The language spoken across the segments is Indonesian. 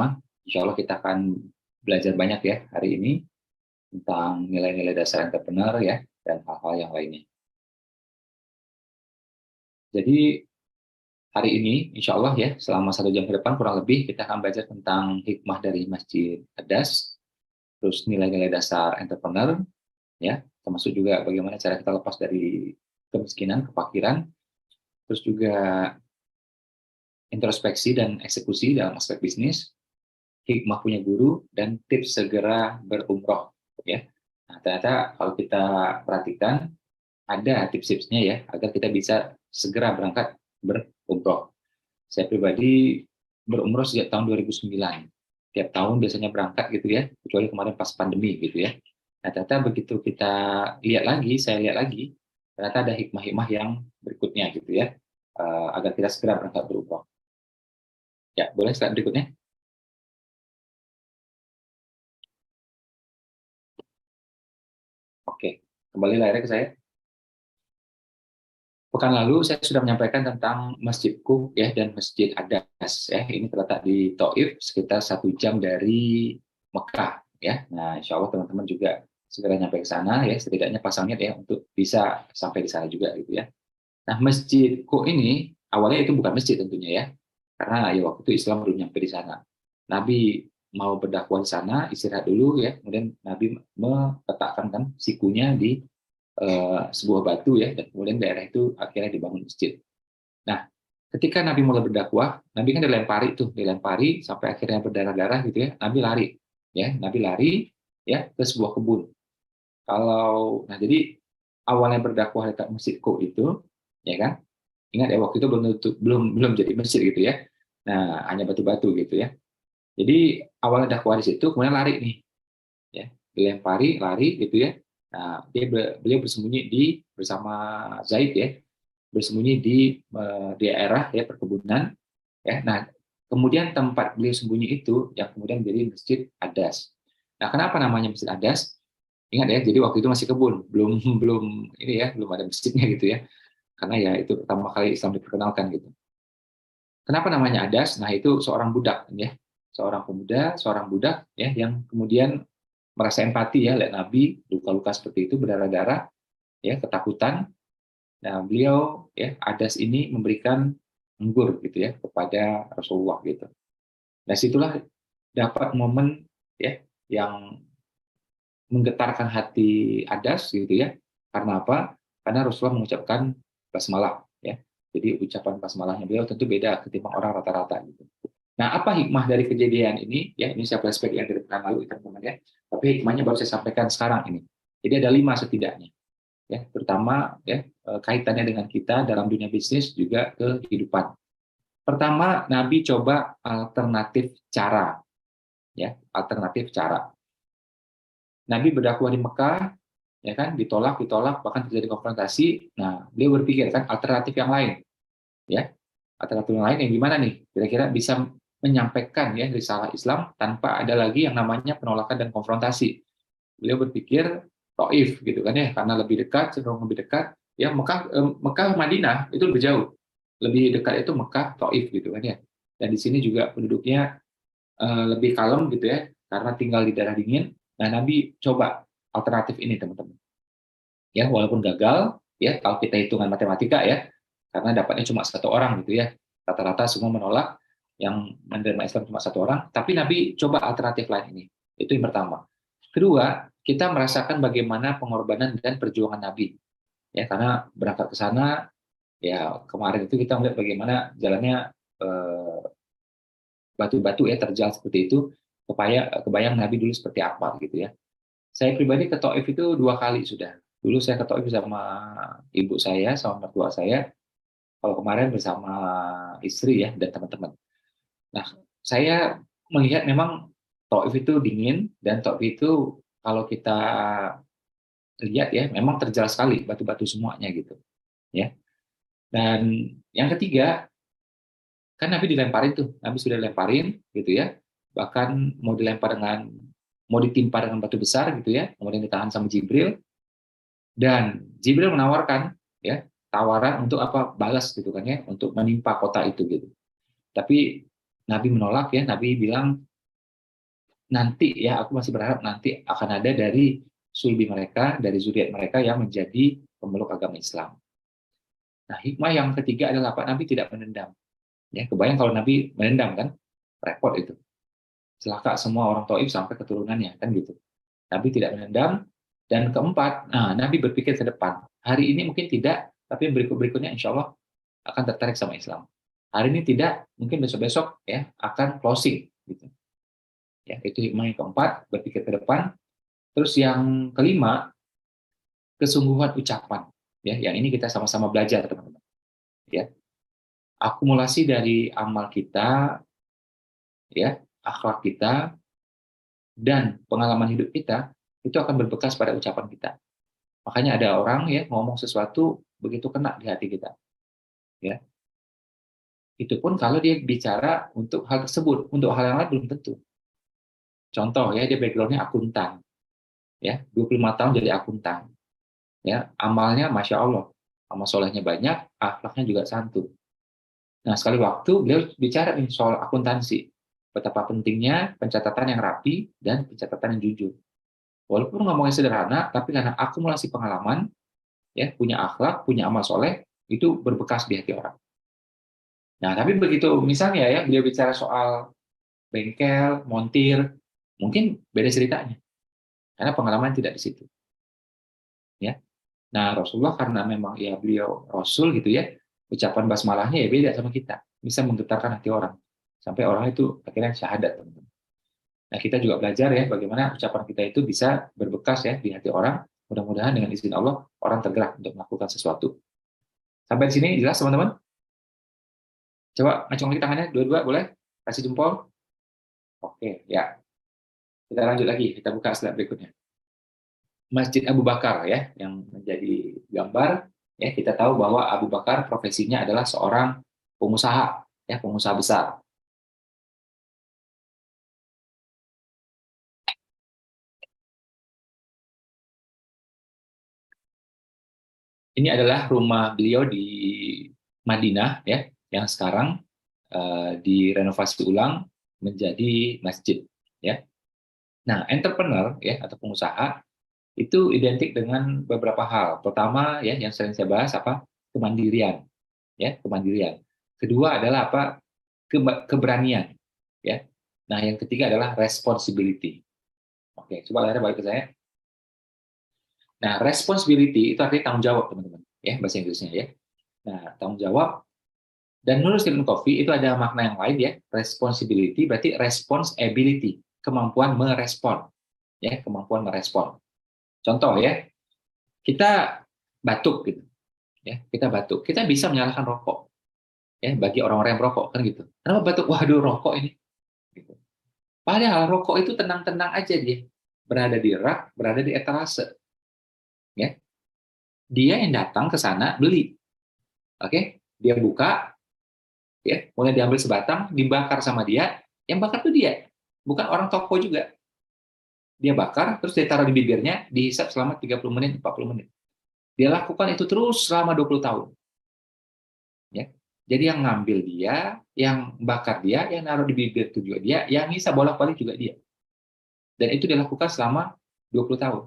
bersama. Insya Allah kita akan belajar banyak ya hari ini tentang nilai-nilai dasar entrepreneur ya dan hal-hal yang lainnya. Jadi hari ini insya Allah ya selama 1 jam ke depan kurang lebih kita akan belajar tentang hikmah dari Masjid Adas, terus nilai-nilai dasar entrepreneur ya, termasuk juga bagaimana cara kita lepas dari kemiskinan, kefakiran, terus juga introspeksi dan eksekusi dalam aspek bisnis, hikmah punya guru, dan tips segera berumroh ya. Nah, ternyata kalau kita perhatikan ada tips-tipsnya ya agar kita bisa segera berangkat berumroh. Saya pribadi berumroh sejak tahun 2009. Tiap tahun biasanya berangkat gitu ya, kecuali kemarin pas pandemi gitu ya. Nah, ternyata begitu kita saya lihat lagi, ternyata ada hikmah-hikmah yang berikutnya gitu ya, agar kita segera berangkat berumroh. Ya, boleh slide berikutnya. Oke, kembali layarnya ke saya. Pekan lalu saya sudah menyampaikan tentang Masjidku ya dan Masjid Adas ya. Ini terletak di Taif sekitar 1 jam dari Mekah ya. Nah, insya Allah teman-teman juga segera nyampe ke sana ya, setidaknya pasang niat ya untuk bisa sampai di sana juga gitu ya. Nah, Masjidku ini awalnya itu bukan masjid tentunya ya, karena ya waktu itu Islam belum nyampe di sana. Nabi mau berdakwah di sana, istirahat dulu ya, kemudian Nabi meletakkan kan sikunya di sebuah batu ya, dan kemudian daerah itu akhirnya dibangun masjid. Nah, ketika Nabi mulai berdakwah, Nabi kan dilempari sampai akhirnya berdarah-darah gitu ya. Nabi lari ya ke sebuah kebun. Jadi awalnya berdakwah dekat masjidku itu, ya kan? Ingat ya waktu itu belum jadi masjid gitu ya. Nah, hanya batu-batu gitu ya. Jadi awalnya dakwah di situ, kemudian lari nih, ya, dilempari, lari gitu ya. Nah, beliau bersembunyi bersama Zaid ya, bersembunyi di daerah ya perkebunan ya. Nah, kemudian tempat beliau sembunyi itu yang kemudian menjadi Masjid Adas. Nah, kenapa namanya Masjid Adas? Ingat ya, jadi waktu itu masih kebun, belum belum ini ya, belum ada masjidnya gitu ya. Karena ya itu pertama kali Islam diperkenalkan gitu. Kenapa namanya Adas? Nah, itu seorang budak ya. Seorang pemuda, seorang budak ya yang kemudian merasa empati ya lihat Nabi luka-luka seperti itu berdarah-darah ya, ketakutan. Nah, beliau ya Adas ini memberikan anggur gitu ya kepada Rasulullah gitu. Nah, situlah dapat momen ya yang menggetarkan hati Adas gitu ya. Karena apa? Karena Rasulullah mengucapkan basmalah ya. Jadi ucapan basmalahnya beliau tentu beda ketimbang orang rata-rata gitu. Nah, apa hikmah dari kejadian ini? Ya, ini saya flashback yang dari pekan lalu teman-teman ya. Tapi hikmahnya baru saya sampaikan sekarang ini. Jadi ada 5 setidaknya. Ya, terutama ya kaitannya dengan kita dalam dunia bisnis juga kehidupan. Pertama, Nabi coba alternatif cara. Ya, alternatif cara. Nabi berdakwah di Mekah, ya kan, ditolak, bahkan terjadi konfrontasi. Nah, beliau berpikir kan alternatif yang lain, ya, alternatif yang lain yang gimana nih? Kira-kira bisa menyampaikan ya risalah Islam tanpa ada lagi yang namanya penolakan dan konfrontasi. Beliau berpikir Taif gitu kan ya, karena lebih dekat, cenderung lebih dekat. Ya Mekah Madinah itu lebih jauh, lebih dekat itu Mekah Taif gitu kan ya. Dan di sini juga penduduknya lebih kalem gitu ya, karena tinggal di daerah dingin. Nah, Nabi coba alternatif ini teman-teman. Ya walaupun gagal ya kalau kita hitungan matematika ya, karena dapatnya cuma 1 orang gitu ya. Rata-rata semua menolak, yang menerima Islam cuma 1 orang. Tapi Nabi coba alternatif lain ini. Itu yang pertama. Kedua, kita merasakan bagaimana pengorbanan dan perjuangan Nabi. Ya, karena berangkat ke sana, ya kemarin itu kita melihat bagaimana jalannya batu-batu ya terjal seperti itu, kebayang Nabi dulu seperti apa gitu ya. Saya pribadi ke Taif itu 2 kali sudah. Dulu saya ke Taif sama ibu saya, sama mertua saya. Kalau kemarin bersama istri ya dan teman-teman. Nah, saya melihat memang Taif itu dingin dan Taif itu kalau kita lihat ya memang terjal sekali batu-batu semuanya gitu ya. Dan yang ketiga kan Nabi dilemparin tuh, Nabi sudah dilemparin gitu ya. Bahkan mau ditimpa dengan batu besar gitu ya, kemudian ditahan sama Jibril, dan Jibril menawarkan ya tawaran untuk apa, balas gitu kan ya, untuk menimpa kota itu gitu. Tapi Nabi menolak ya, Nabi bilang nanti ya, aku masih berharap nanti akan ada dari sulbi mereka, dari zuriat mereka yang menjadi pemeluk agama Islam. Nah, hikmah yang ketiga adalah Pak Nabi tidak menendam. Ya, kebayang kalau Nabi menendam kan, repot itu. Celaka semua orang Taif sampai keturunannya kan gitu. Nabi tidak menendam. Dan keempat, nah, Nabi berpikir ke depan. Hari ini mungkin tidak, tapi berikut-berikutnya insya Allah akan tertarik sama Islam. Hari ini tidak, mungkin besok-besok ya akan closing gitu. Ya, itu hikmah yang keempat, berpikir ke depan. Terus yang kelima, kesungguhan ucapan. Ya, yang ini kita sama-sama belajar, teman-teman. Ya, akumulasi dari amal kita, ya, akhlak kita, dan pengalaman hidup kita itu akan berbekas pada ucapan kita. Makanya ada orang ya ngomong sesuatu begitu kena di hati kita. Ya, itu pun kalau dia bicara untuk hal tersebut, untuk hal yang lain belum tentu. Contoh ya, dia backgroundnya akuntan, ya 25 tahun jadi akuntan, ya amalnya masya Allah, amal solehnya banyak, akhlaknya juga santun. Nah sekali waktu beliau bicara nih soal akuntansi, betapa pentingnya pencatatan yang rapi dan pencatatan yang jujur. Walaupun ngomongnya sederhana, tapi karena akumulasi pengalaman, ya punya akhlak, punya amal soleh, itu berbekas di hati orang. Nah tapi begitu misalnya ya beliau bicara soal bengkel, montir, mungkin beda ceritanya, karena pengalaman tidak di situ. Ya, nah Rasulullah karena memang ya beliau Rasul gitu ya, ucapan basmalahnya ya beda sama kita, bisa menggetarkan hati orang, sampai orang itu akhirnya syahadat, teman-teman. Nah kita juga belajar ya bagaimana ucapan kita itu bisa berbekas ya di hati orang. Mudah-mudahan dengan izin Allah orang tergerak untuk melakukan sesuatu. Sampai di sini jelas teman-teman? Coba ngacung lagi tangannya, dua-dua boleh? Kasih jempol. Oke, ya. Kita lanjut lagi, kita buka slide berikutnya. Masjid Abu Bakar ya, yang menjadi gambar ya, kita tahu bahwa Abu Bakar profesinya adalah seorang pengusaha ya, pengusaha besar. Ini adalah rumah beliau di Madinah ya, yang sekarang direnovasi ulang menjadi masjid ya. Nah, entrepreneur ya atau pengusaha itu identik dengan beberapa hal. Pertama ya yang sering saya bahas apa? Kemandirian ya, kemandirian. Kedua adalah apa? Keberanian ya. Nah, yang ketiga adalah responsibility. Oke, coba lihat balik ke saya. Nah, responsibility itu artinya tanggung jawab, teman-teman. Ya, bahasa Inggrisnya ya. Nah, tanggung jawab. Dan menurut Stephen Covey itu ada makna yang lain ya. Responsibility berarti responsibility, kemampuan merespon. Ya, kemampuan merespon. Contoh ya, kita batuk gitu. Ya, kita batuk. Kita bisa menyalakan rokok. Ya, bagi orang-orang yang merokok kan gitu. Kenapa batuk? Waduh, rokok ini. Gitu. Padahal rokok itu tenang-tenang aja dia. Berada di rak, berada di etalase. Ya. Dia yang datang ke sana beli. Oke? Dia buka, ya, mulai diambil sebatang, dibakar sama dia, yang bakar tuh dia. Bukan orang toko juga. Dia bakar, terus dia taruh di bibirnya, dihisap selama 30 menit, 40 menit. Dia lakukan itu terus selama 20 tahun. Ya. Jadi yang ngambil dia, yang bakar dia, yang naruh di bibir itu juga dia, yang ngisap bolak-balik juga dia. Dan itu dilakukan selama 20 tahun.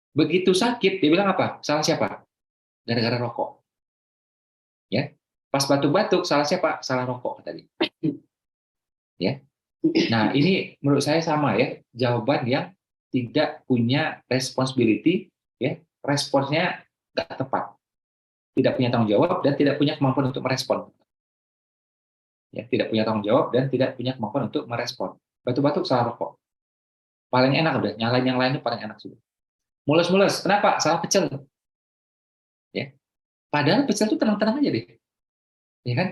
Begitu sakit, dia bilang apa? Salah siapa? Gara-gara rokok. Ya. Pas batuk-batuk, salah siapa? Salah rokok tadi. Ya. Nah, ini menurut saya sama ya, jawaban yang tidak punya responsibility, ya, responsnya nggak tepat, tidak punya tanggung jawab dan tidak punya kemampuan untuk merespon, ya, tidak punya tanggung jawab dan tidak punya kemampuan untuk merespon. Batuk-batuk salah rokok, paling enak udah, nyalain yang lain itu paling enak sudah. Mules-mules, kenapa? Salah pecel, ya. Padahal pecel itu tenang-tenang aja deh, ya kan?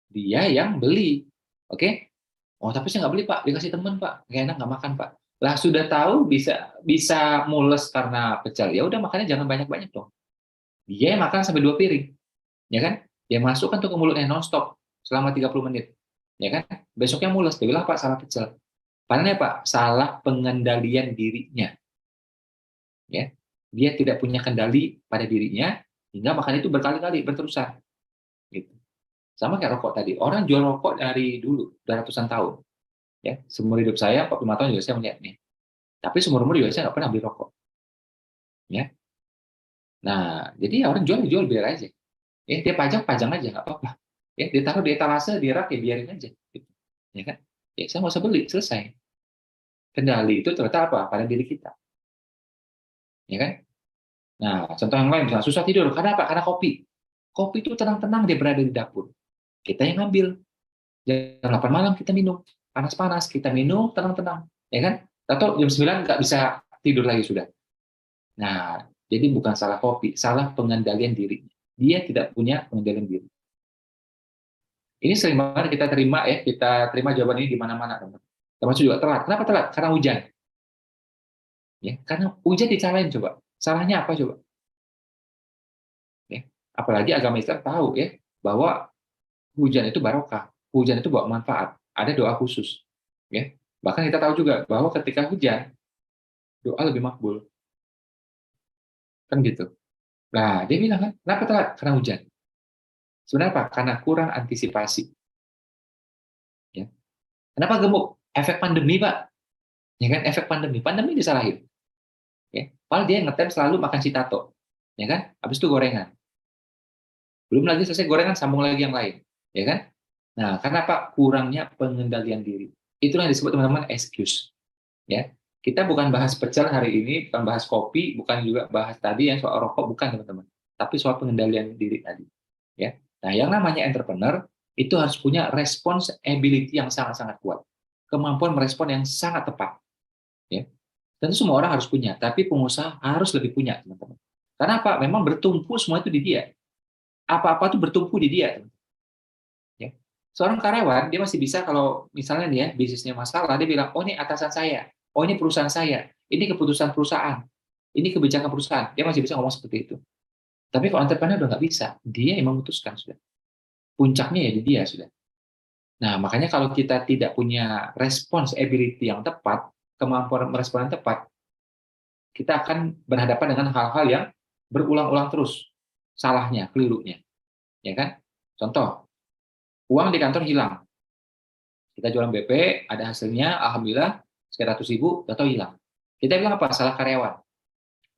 Dia yang beli, oke? Oh, tapi saya nggak beli, Pak. Dikasih teman, Pak. Nggak enak, nggak makan, Pak. Lah, sudah tahu bisa bisa mules karena pecel. Ya udah, makannya jangan banyak-banyak dong. Dia yang makan sampai 2 piring. Ya kan? Dia masukkan tuh ke mulutnya non-stop selama 30 menit. Ya kan? Besoknya mules. Dia bilang, Pak, salah pecel. Padahal Pak, salah pengendalian dirinya. Ya. Dia tidak punya kendali pada dirinya, hingga makan itu berkali-kali, berterusan. Gitu. Sama kayak rokok tadi. Orang jual rokok dari dulu, udah ratusan tahun. Ya, seumur hidup saya 45 tahun juga saya melihat nih. Tapi seumur umur juga saya nggak pernah beli rokok. Ya. Nah, jadi orang jual biar aja. Ya, dia pajang aja nggak apa-apa. Ya, dia taruh di etalase, di rak ya biarin aja. Gitu. Ya kan? Ya, saya nggak usah beli, selesai. Kendali itu ternyata apa? Pada diri kita. Ya kan? Nah, contoh yang lain, misalnya susah tidur. Karena apa? Karena kopi. Kopi itu tenang-tenang dia berada di dapur. Kita yang ngambil. Jam 8 malam kita minum. Panas-panas, kita minum, tenang-tenang. Ya kan? Atau jam 9 nggak bisa tidur lagi sudah. Nah, jadi bukan salah kopi, salah pengendalian diri. Dia tidak punya pengendalian diri. Ini sering banget kita terima jawaban ini di mana-mana, teman. Termasuk juga telat. Kenapa telat? Karena hujan. Ya, karena hujan dicalain coba. Salahnya apa coba? Ya. Apalagi agama Islam tahu ya bahwa hujan itu barokah, hujan itu bawa manfaat, ada doa khusus. Ya. Bahkan kita tahu juga bahwa ketika hujan, doa lebih makbul. Kan gitu. Nah, dia bilang kan, kenapa telat? Karena hujan. Sebenarnya apa? Karena kurang antisipasi. Ya. Kenapa gemuk? Efek pandemi, Pak. Ya kan, efek pandemi. Pandemi disalahin. Ya. Padahal dia ngetem selalu makan citato. Ya kan? Habis itu gorengan. Belum lagi selesai gorengan, sambung lagi yang lain. Ya kan? Nah, karena apa? Kurangnya pengendalian diri. Itulah yang disebut teman-teman excuse. Ya. Kita bukan bahas pecel hari ini, bukan bahas kopi, bukan juga bahas tadi yang soal rokok, bukan teman-teman. Tapi soal pengendalian diri tadi. Ya. Nah, yang namanya entrepreneur itu harus punya response ability yang sangat-sangat kuat. Kemampuan merespon yang sangat tepat. Ya. Tentu semua orang harus punya, tapi pengusaha harus lebih punya, teman-teman. Karena apa? Memang bertumpu semua itu di dia. Apa-apa itu bertumpu di dia. Ya. Seorang karyawan, dia masih bisa kalau misalnya nih ya, bisnisnya masalah, dia bilang, oh ini atasan saya, oh ini perusahaan saya, ini keputusan perusahaan, ini kebijakan perusahaan. Dia masih bisa ngomong seperti itu. Tapi kalau entrepreneur udah nggak bisa, dia yang memutuskan sudah. Puncaknya ya di dia sudah. Nah, makanya kalau kita tidak punya response ability yang tepat, kemampuan merespon yang tepat, kita akan berhadapan dengan hal-hal yang berulang-ulang terus salahnya, kelirunya, ya kan? Contoh, uang di kantor hilang, kita jualan BP, ada hasilnya, alhamdulillah sekitar 100.000, atau hilang. Kita bilang apa? Salah karyawan.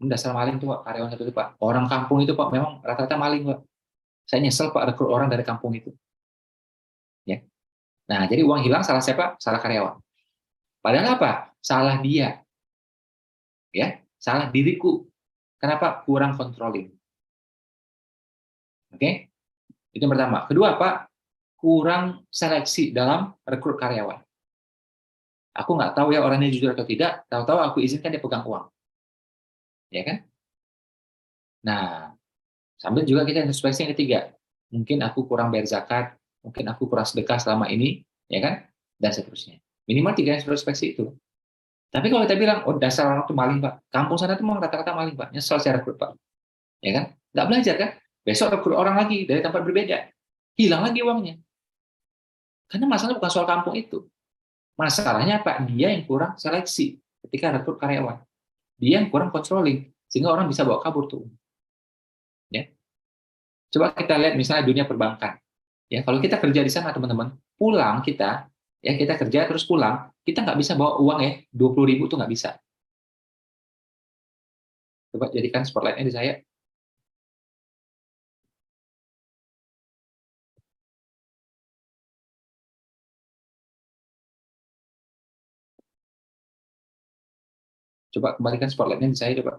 Ini dasar maling tuh Pak, karyawan itu Pak. Orang kampung itu Pak, memang rata-rata maling Pak. Saya nyesel Pak rekrut orang dari kampung itu. Ya. Nah, jadi uang hilang salah siapa? Salah karyawan. Padahal apa? Salah dia, ya, salah diriku. Kenapa? Kurang controlling. Oke? Itu yang pertama. Kedua, Pak, kurang seleksi dalam rekrut karyawan. Aku nggak tahu ya orangnya jujur atau tidak, tahu-tahu aku izinkan dia pegang uang. Ya kan? Nah, sambil juga kita introspeksi yang ketiga. Mungkin aku kurang bayar zakat, mungkin aku kurang sedekah selama ini, ya kan? Dan seterusnya. Minimal tiga introspeksi itu. Tapi kalau kita bilang, oh dasar orang itu maling, Pak. Kampung sana itu memang rata-rata maling, Pak. Nyesel saya rekrut, Pak. Ya kan? Nggak belajar, kan? Besok rekrut orang lagi dari tempat berbeda. Hilang lagi uangnya. Karena masalahnya bukan soal kampung itu. Masalahnya, Pak, dia yang kurang seleksi ketika rekrut karyawan. Dia yang kurang controlling. Sehingga orang bisa bawa kabur tuh. Ya. Coba kita lihat misalnya dunia perbankan. Ya, kalau kita kerja di sana teman-teman, pulang kita, ya kita kerja terus pulang, kita nggak bisa bawa uang ya 20.000 tuh nggak bisa. Coba jadikan spotlightnya di saya. Coba kembalikan spotlightnya di saya coba.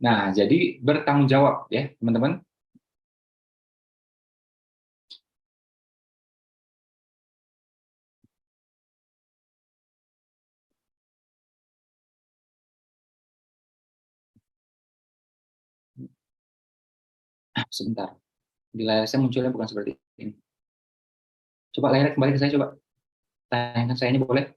Nah, jadi bertanggung jawab ya teman-teman. Sebentar, di layar saya munculnya bukan seperti ini. Coba layar kembali ke saya coba. Tayangkan saya ini boleh?